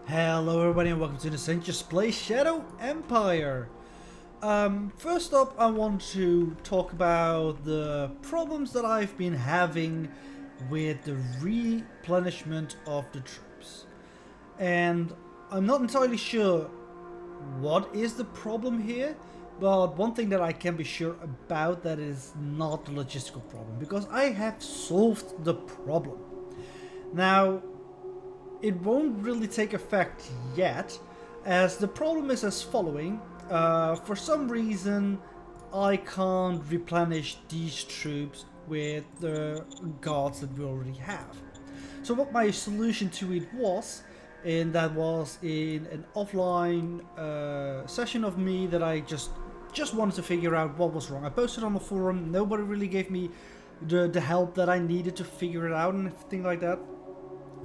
Hello everybody and welcome to the Just Play Shadow Empire. First up I want to talk about the problems that I've been having with the replenishment of the troops. And I'm not entirely sure what is the problem here, but one thing that I can be sure about that is not the logistical problem, because I have solved the problem. Now, it won't really take effect yet, as the problem is as following. For some reason, I can't replenish these troops with the guards that we already have. So what my solution to it was, and that was in an offline session of me that I just wanted to figure out what was wrong. I posted on the forum, nobody really gave me the help that I needed to figure it out and everything like that.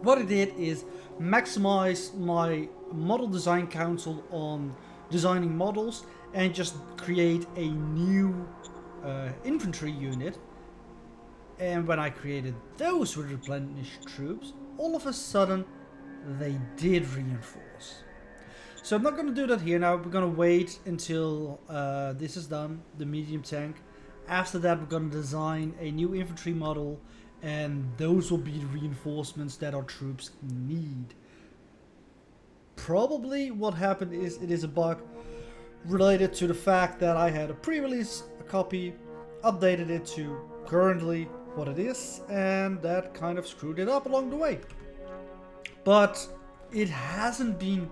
What I did is maximize my model design council on designing models and just create a new infantry unit. And when I created those with replenished troops, all of a sudden they did reinforce. So I'm not going to do that here now. We're going to wait until this is done, the medium tank. After that we're going to design a new infantry model, and those will be the reinforcements that our troops need. Probably what happened is it is a bug related to the fact that I had a pre-release copy, updated it to currently what it is, and that kind of screwed it up along the way. But it hasn't been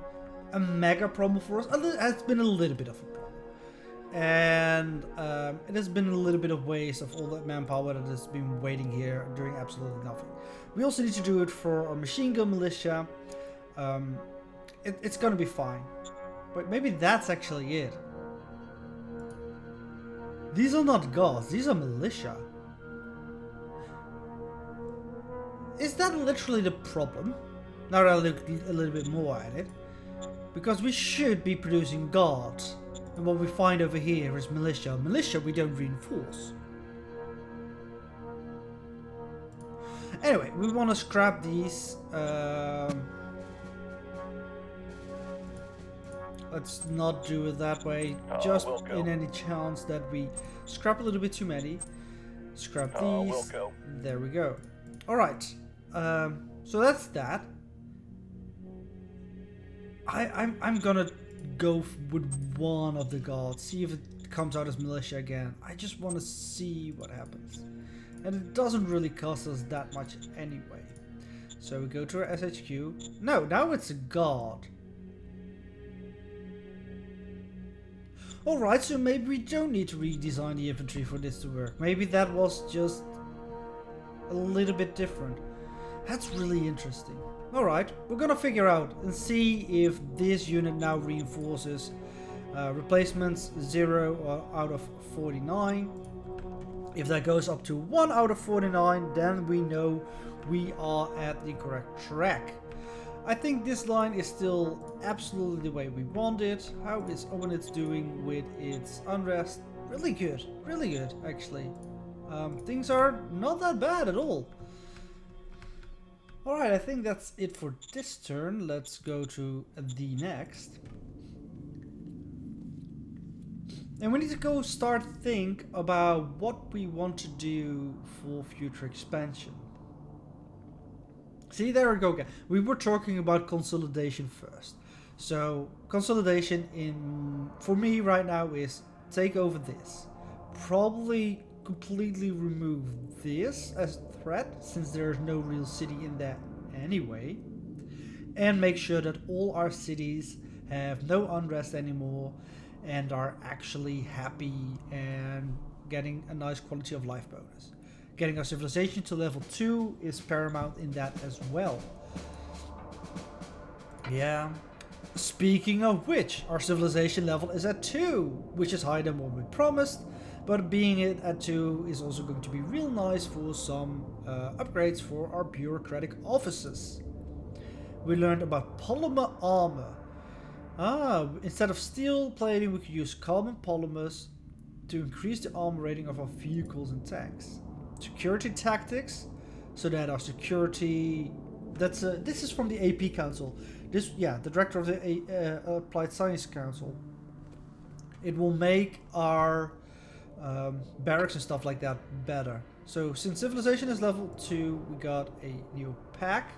a mega problem for us. It has been a little bit of a problem. And it has been a little bit of waste of all that manpower that has been waiting here doing absolutely nothing. We also need to do it for our machine gun militia. It's gonna be fine, but maybe that's actually it. These are not guards, these are militia. Is that literally the problem? Now that I look a little bit more at it, because we should be producing guards. And what we find over here is militia. Militia we don't reinforce. Anyway, we want to scrap these. Let's not do it that way. Just in any chance that we scrap a little bit too many. Scrap these. There we go. Alright. So that's that. I'm gonna go with one of the guards, see if it comes out as militia again. I just want to see what happens, and it doesn't really cost us that much anyway. So we go to our SHQ. No, now it's a guard. Alright, so maybe we don't need to redesign the infantry for this to work. Maybe that was just a little bit different. That's really interesting. Alright, we're gonna figure out and see if this unit now reinforces. Replacements 0 out of 49. If that goes up to 1 out of 49, then we know we are at the correct track. I think this line is still absolutely the way we want it. How is Owenitz doing with its unrest? Really good actually. Things are not that bad at all. Alright, I think that's it for this turn. Let's go to the next. And we need to go start think about what we want to do for future expansion. See, there we go again. We were talking about consolidation first. So, consolidation for me right now is take over this. Probably completely remove this as a threat, since there's no real city in there anyway, and make sure that all our cities have no unrest anymore and are actually happy and getting a nice quality of life bonus. Getting our civilization to level 2 is paramount in that as well. Yeah. Speaking of which, our civilization level is at 2, which is higher than what we promised. But being it at 2 is also going to be real nice for some upgrades for our bureaucratic offices. We learned about polymer armor. Instead of steel plating, we could use carbon polymers to increase the armor rating of our vehicles and tanks. Security tactics, so that our security this is from the AP Council. The director of the Applied Science Council. It will make our barracks and stuff like that better. So since civilization is level 2, we got a new pack,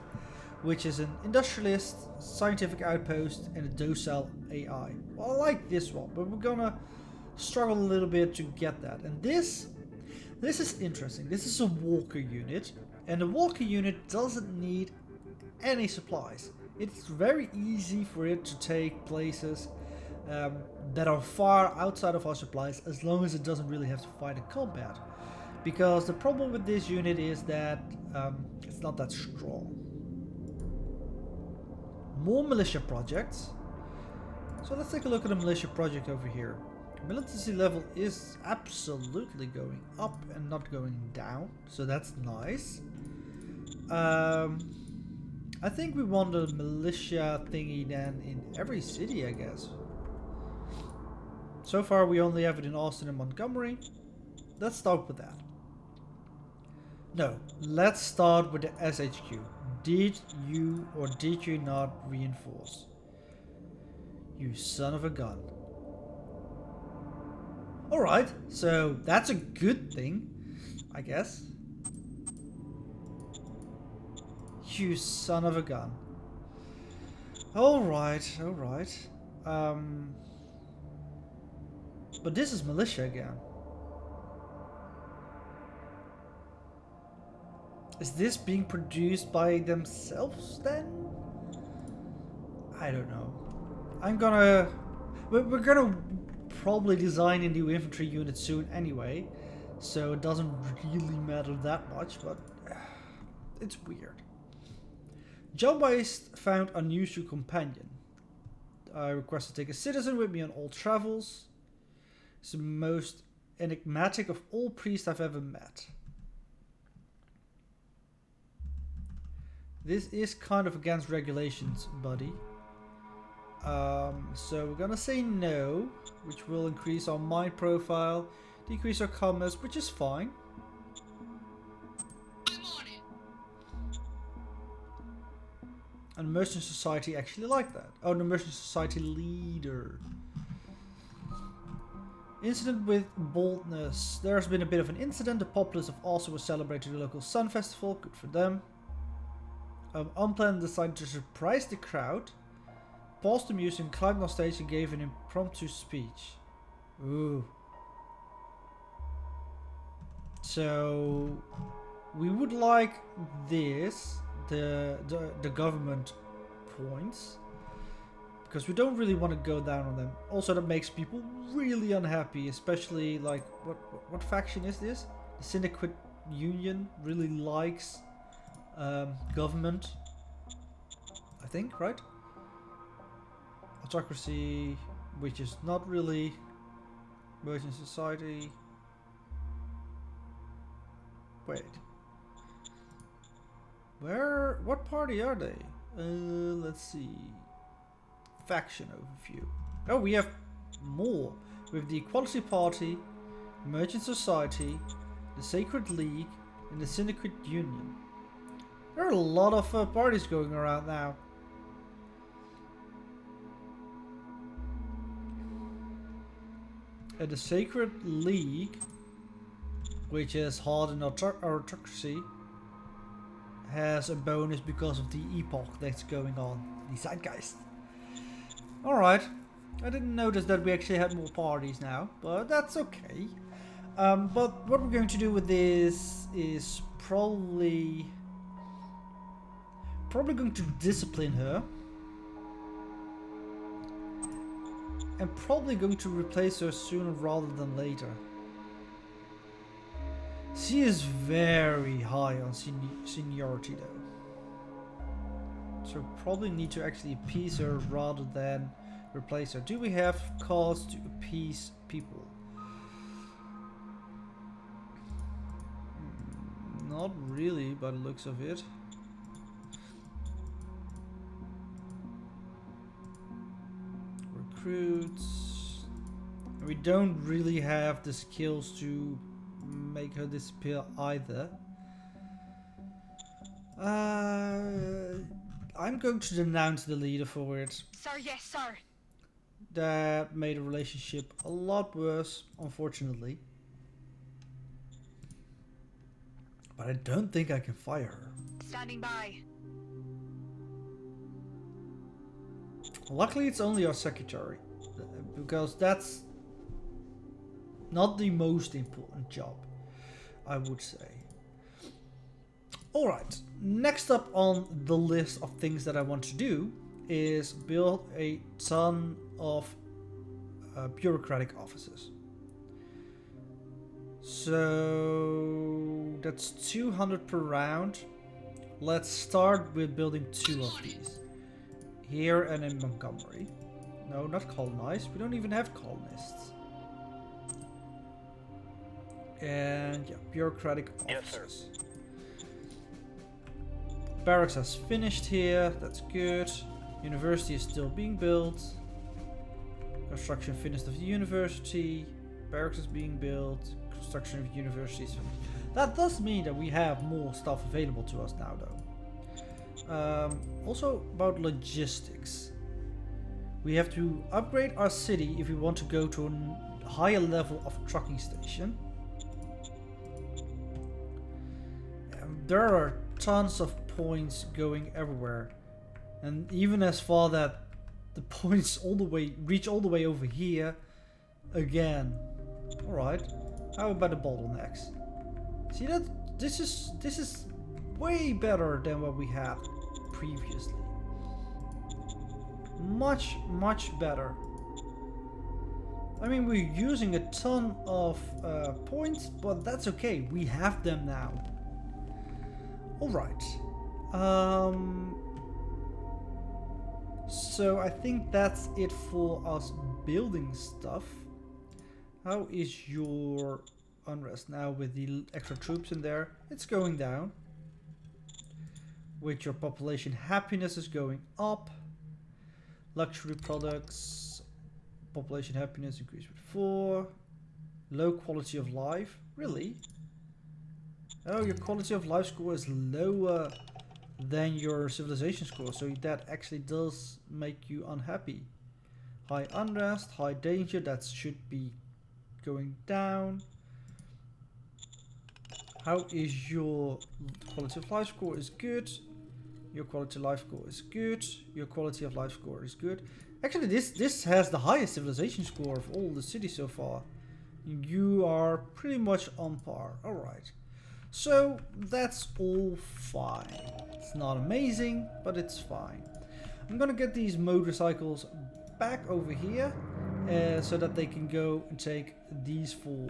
which is an industrialist, scientific outpost, and a docile AI. Well, I like this one, but we're gonna struggle a little bit to get that. And this is interesting. This is a walker unit, and the walker unit doesn't need any supplies. It's very easy for it to take places that are far outside of our supplies, as long as it doesn't really have to fight in combat. Because the problem with this unit is that it's not that strong. More militia projects. So let's take a look at the militia project over here. Militancy level is absolutely going up and not going down, so that's nice. I think we want a militia thingy then in every city, I guess. So far we only have it in Austin and Montgomery. Let's start with that. No, let's start with the SHQ. Did you or did you not reinforce? You son of a gun. Alright, so that's a good thing, I guess. You son of a gun. Alright, alright. But this is militia again. Is this being produced by themselves then? I don't know. We're gonna probably design a new infantry unit soon anyway, so it doesn't really matter that much, but it's weird. John Waste found a new companion. I request to take a citizen with me on all travels. He's the most enigmatic of all priests I've ever met. This is kind of against regulations, buddy. So we're gonna say no, which will increase our mind profile, decrease our commerce, which is fine. I'm on it. And Merchant Society actually like that. Oh, the Merchant Society leader. Incident with boldness. There's been a bit of an incident. The populace have also celebrated the local sun festival. Good for them. Unplanned decided to surprise the crowd. Paused the music, climbed on stage and gave an impromptu speech. Ooh. So we would like this, the government points, because we don't really want to go down on them. Also, that makes people really unhappy, especially like what faction is this? The Syndicate Union really likes government, I think, right? Autocracy, which is not really. Merchant Society. Wait. What party are they? Let's see. Faction overview. Oh, we have more. With the Equality Party, Merchant Society, the Sacred League, and the Syndicate Union. There are a lot of parties going around now. And the Sacred League, which is hard in autocracy, has a bonus because of the epoch that's going on. The Zeitgeist. Alright. I didn't notice that we actually had more parties now, but that's okay. But what we're going to do with this is probably going to discipline her. And probably going to replace her sooner rather than later. She is very high on seniority though. So probably need to actually appease her rather than replace her. Do we have cause to appease people? Not really by the looks of it. Recruits. We don't really have the skills to make her disappear either. I'm going to denounce the leader for it. Sir, yes, sir. That made a relationship a lot worse, unfortunately. But I don't think I can fire her. Standing by. Luckily, it's only our secretary, because that's not the most important job, I would say. Alright, next up on the list of things that I want to do is build a ton of bureaucratic offices. So that's 200 per round. Let's start with building 2 of these. Here and in Montgomery. No, not colonize. We don't even have colonists. And yeah, bureaucratic offices. Yes, Barracks has finished here. That's good. University is still being built. Construction finished of the university. Barracks is being built. Construction of the university is finished. That does mean that we have more stuff available to us now, though. Also about logistics. We have to upgrade our city if we want to go to a higher level of trucking station. There are tons of points going everywhere, and even as far that the points reach all the way over here again. Alright, how about the bottlenecks? See that this is way better than what we had previously. Much better. I mean, we're using a ton of points, but that's okay, we have them now. Alright. So I think that's it for us building stuff. How is your unrest now with the extra troops in there? It's going down. With your population happiness is going up. Luxury products, population happiness increased with 4. Low quality of life, really? Oh, your quality of life score is lower than your civilization score, so that actually does make you unhappy. High unrest, high danger, that should be going down. How is your quality of life score? Is good. Your quality of life score is good. Your quality of life score is good. Actually, this has the highest civilization score of all the cities so far. You are pretty much on par. Alright. So that's all fine. It's not amazing, but it's fine. I'm gonna get these motorcycles back over here so that they can go and take these 4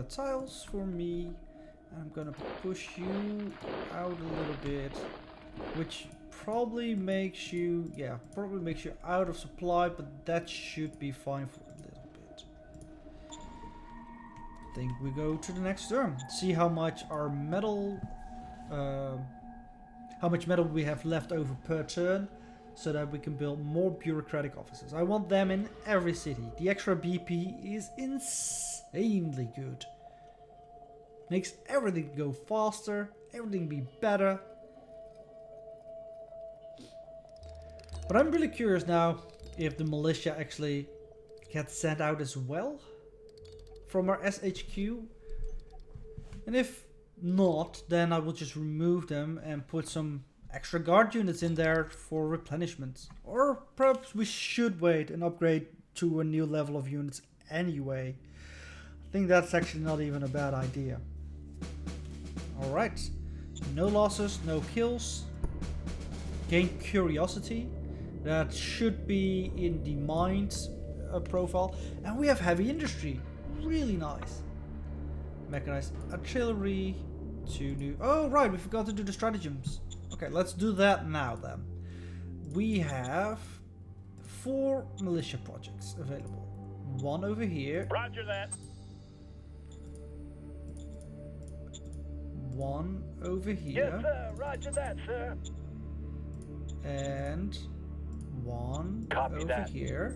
tiles for me. I'm gonna push you out a little bit, which probably makes you, out of supply, but that should be fine for a little bit. I think we go to the next turn. See how much our metal, how much metal we have left over per turn, so that we can build more bureaucratic offices. I want them in every city. The extra BP is insanely good. Makes everything go faster, everything be better. But I'm really curious now if the militia actually gets sent out as well from our SHQ. And if not, then I will just remove them and put some extra guard units in there for replenishment. Or perhaps we should wait and upgrade to a new level of units anyway. I think that's actually not even a bad idea. Alright, no losses, no kills. Gain curiosity. That should be in the mines profile. And we have heavy industry. Really nice. Mechanized artillery. 2 new... Oh, right, we forgot to do the stratagems. Okay, let's do that now then. We have 4 militia projects available. 1 over here. Roger that. 1 over here. Yes, sir. Roger that, sir. And 1 Copy over that. here.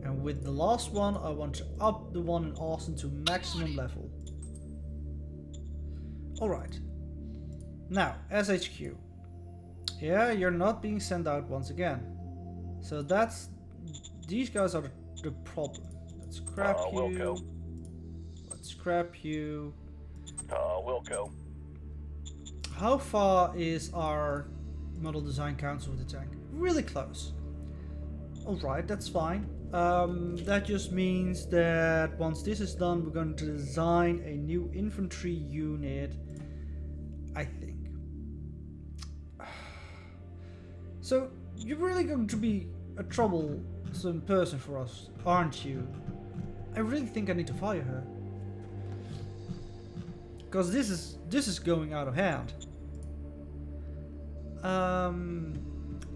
And with the last one, I want to up the one in Austin to maximum level. Alright. Now, SHQ. Yeah, you're not being sent out once again. So that's... These guys are the problem. Let's scrap you. Wilco. Let's scrap you. Wilco. How far is our model design council with the tank? Really close. Alright, that's fine. That just means that once this is done, we're going to design a new infantry unit, I think. So, you're really going to be a troublesome person for us, aren't you? I really think I need to fire her. Because this is going out of hand.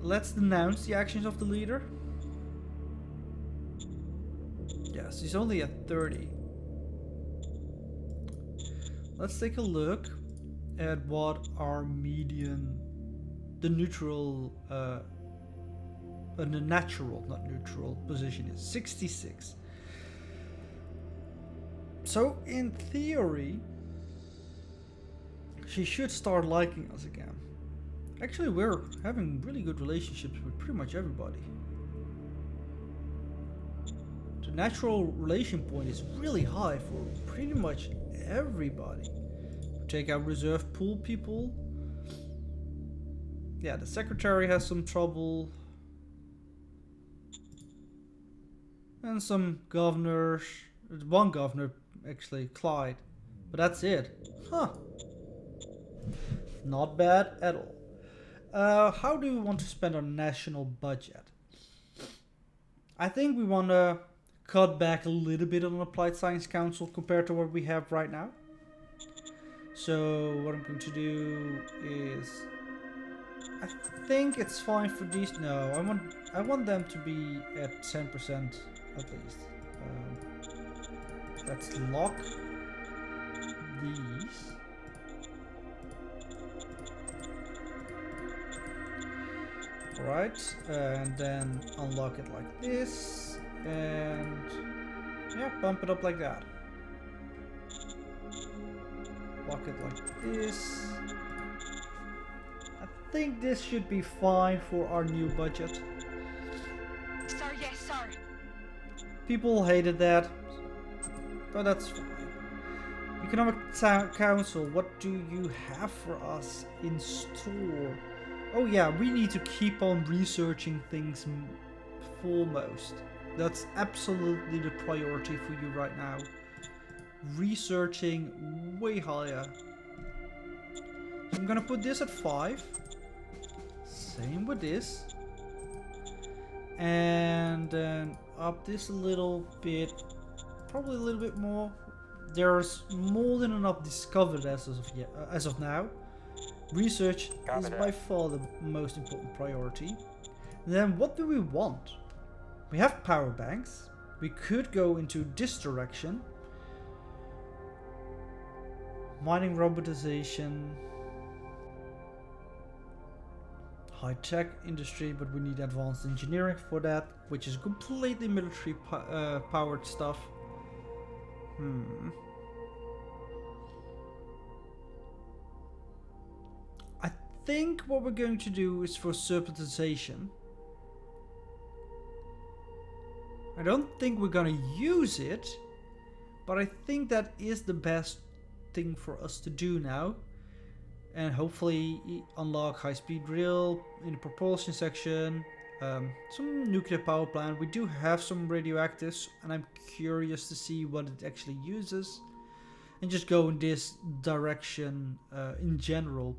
Let's denounce the actions of the leader. Yes, he's only at 30. Let's take a look at what our median, the neutral, the natural, not neutral, position is. 66. So, in theory, she should start liking us again. Actually, we're having really good relationships with pretty much everybody. The natural relation point is really high for pretty much everybody. Take out reserve pool people. Yeah, the secretary has some trouble. And some governors. One governor, actually, Clyde. But that's it. Huh. Not bad at all. How do we want to spend our national budget? I think we want to cut back a little bit on Applied Science Council compared to what we have right now. So what I'm going to do is, I think it's fine for these. No, I want them to be at 10% at least. Let's lock these. Right, and then unlock it like this, and yeah, bump it up like that. Lock it like this. I think this should be fine for our new budget. Sir, yes, sir. People hated that, but that's fine. Economic Council, what do you have for us in store? Oh yeah, we need to keep on researching things foremost. That's absolutely the priority for you right now. Researching way higher. So I'm gonna put this at 5. Same with this. And then up this a little bit. Probably a little bit more. There's more than enough discovered as of now. Research is by far the most important priority. And then what do we want? We have power banks. We could go into this direction. Mining robotization. High-tech industry, but we need advanced engineering for that, which is completely military powered stuff. I think what we're going to do is for surplusization. I don't think we're gonna use it, but I think that is the best thing for us to do now. And hopefully unlock high-speed rail in the propulsion section, some nuclear power plant. We do have some radioactives, and I'm curious to see what it actually uses. And just go in this direction in general.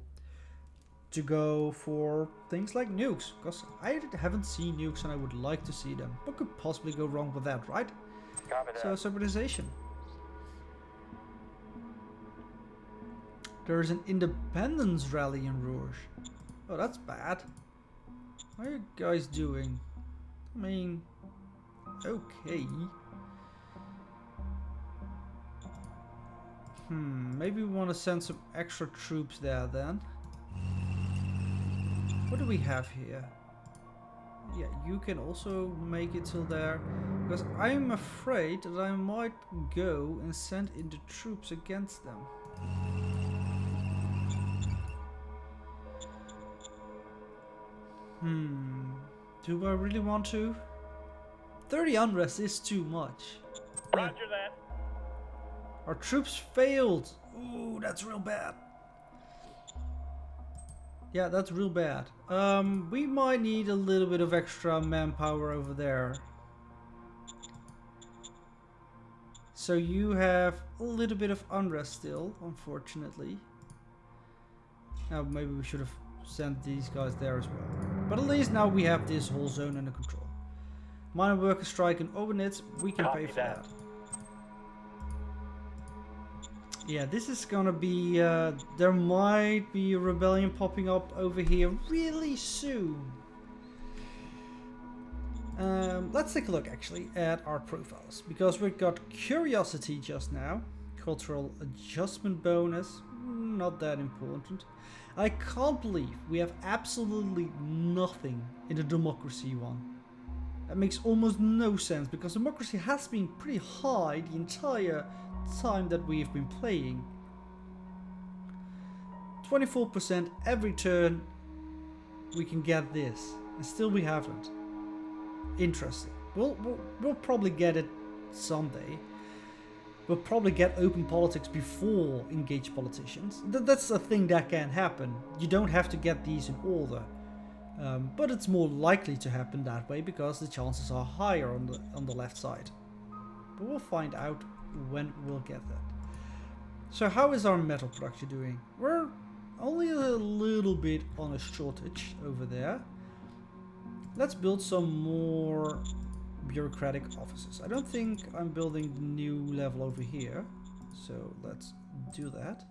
To go for things like nukes, because I haven't seen nukes and I would like to see them. What could possibly go wrong with that, right? So, civilization. There is an independence rally in Rouge. Oh, that's bad. How are you guys doing? I mean, okay. Maybe we want to send some extra troops there then. What do we have here? Yeah, you can also make it till there. Because I'm afraid that I might go and send in the troops against them. Do I really want to? 30 unrest is too much. Roger that. Our troops failed. Ooh, that's real bad. Yeah, that's real bad. We might need a little bit of extra manpower over there. So you have a little bit of unrest still, unfortunately. Now maybe we should have sent these guys there as well. But at least now we have this whole zone under control. Minor worker strike in Obernitz, we can pay for that. Yeah, this is gonna be, there might be a rebellion popping up over here really soon. Let's take a look actually at our profiles, because we've got curiosity just now, cultural adjustment bonus, not that important. I can't believe we have absolutely nothing in the democracy one. That makes almost no sense, because democracy has been pretty high the entire time that we've been playing. 24% every turn we can get this, and still we haven't. Interesting. We'll probably get it someday. We'll probably get open politics before engaged politicians. That's a thing that can happen. You don't have to get these in order. But it's more likely to happen that way because the chances are higher on the left side. But we'll find out when we'll get that. So how is our metal production doing? We're only a little bit on a shortage over there. Let's build some more bureaucratic offices. I don't think I'm building the new level over here. So let's do that.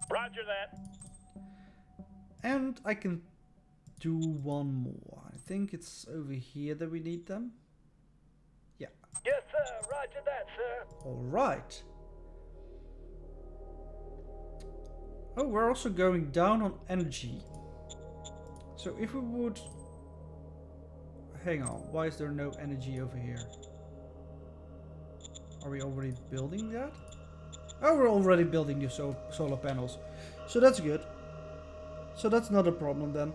Roger that. And I can do one more. I think it's over here that we need them. Yeah. Yes, sir. Roger that, sir. All right. Oh, we're also going down on energy. So if we would... Hang on, why is there no energy over here? Are we already building that? Oh, we're already building new solar panels. So that's good. So that's not a problem then.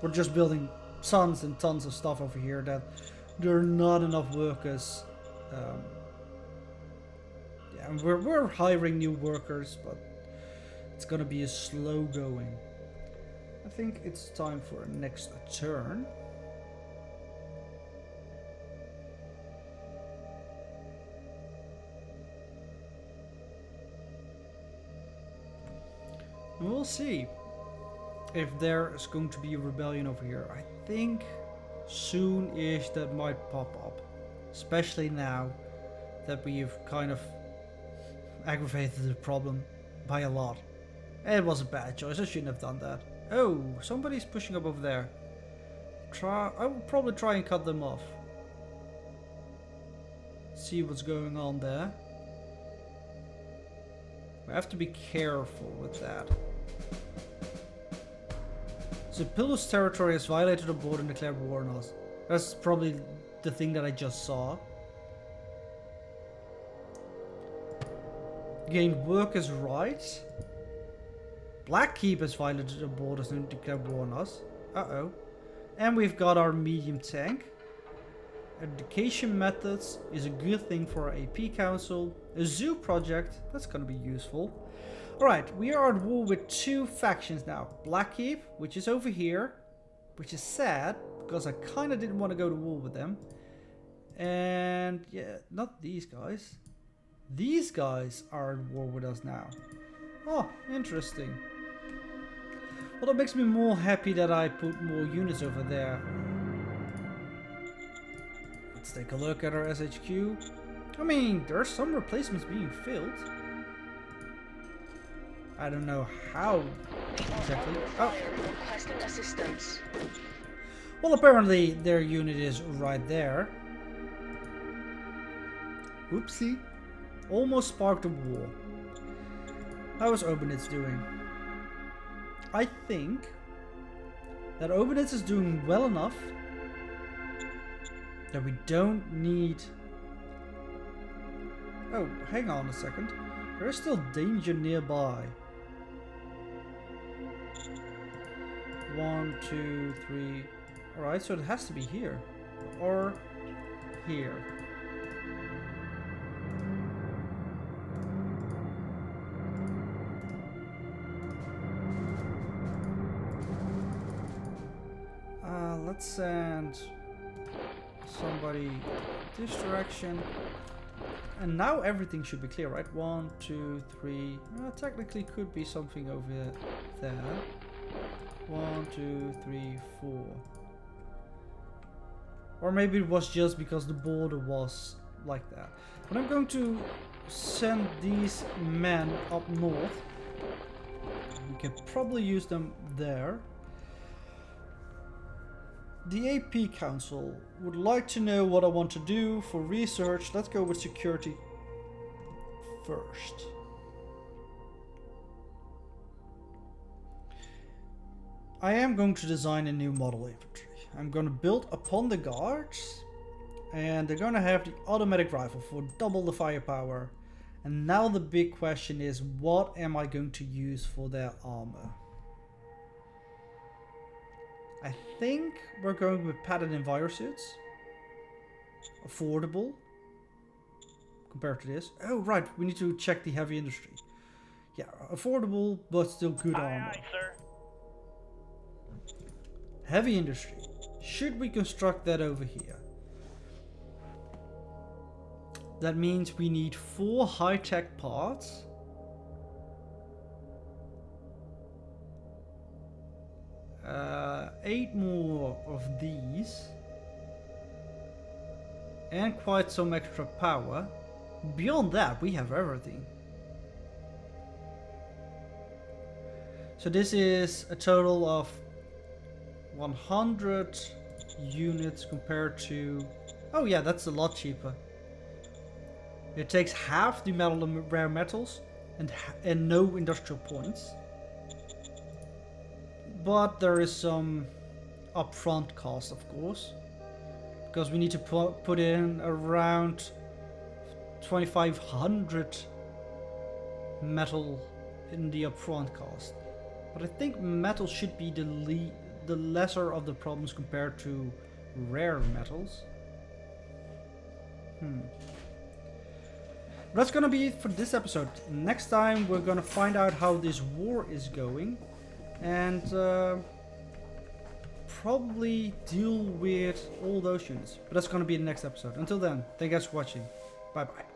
We're just building tons and tons of stuff over here that there are not enough workers. Yeah, and we're hiring new workers, but it's gonna be a slow going. I think it's time for a next turn. We'll see if there is going to be a rebellion over here. I think soon-ish that might pop up. Especially now that we've kind of aggravated the problem by a lot. It was a bad choice, I shouldn't have done that. Oh, somebody's pushing up over there. I will probably try and cut them off. See what's going on there. We have to be careful with that. So Pilus territory has violated the border and declared war on us. That's probably the thing that I just saw. Gained workers' rights. Blackkeep has violated the borders and declared war on us. Uh-oh. And we've got our medium tank. Education methods is a good thing for our AP council. A zoo project, that's gonna be useful. Alright, we are at war with two factions now. Blackkeep, which is over here, which is sad, because I kinda didn't want to go to war with them. And yeah, not these guys. These guys are at war with us now. Oh, interesting. Well, that makes me more happy that I put more units over there. Let's take a look at our SHQ. I mean, there are some replacements being filled. I don't know how exactly. Oh. Requesting assistance. Well, apparently their unit is right there. Oopsie. Almost sparked a war. How is Obernitz doing? I think that Obernitz is doing well enough that we don't need... Oh, hang on a second. There is still danger nearby. 1, 2, 3. Alright, so it has to be here. Or here. Let's send somebody this direction. And now everything should be clear, right? 1, 2, 3. Technically could be something over there. 1, 2, 3, 4. Or maybe it was just because the border was like that. But I'm going to send these men up north. We can probably use them there. The AP Council would like to know what I want to do for research. Let's go with security first. I am going to design a new model infantry. I'm going to build upon the guards, and they're going to have the automatic rifle for double the firepower. And now the big question is, what am I going to use for their armor? I think we're going with padded envirosuits. Affordable compared to this. Oh right, we need to check the heavy industry. Yeah, affordable but still good armor. Aye, sir. Heavy industry. Should we construct that over here? That means we need 4 high-tech parts. Eight more of these. And quite some extra power. Beyond that, we have everything. So this is a total of 100 units compared to... Oh yeah, that's a lot cheaper. It takes half the metal and rare metals and no industrial points. But there is some upfront cost, of course, because we need to put in around 2,500 metal in the upfront cost. But I think metal should be the lesser of the problems compared to rare metals. That's gonna be it for this episode. Next time we're gonna find out how this war is going, and probably deal with all those units. But that's gonna be the next episode. Until then, thank you guys for watching. Bye bye.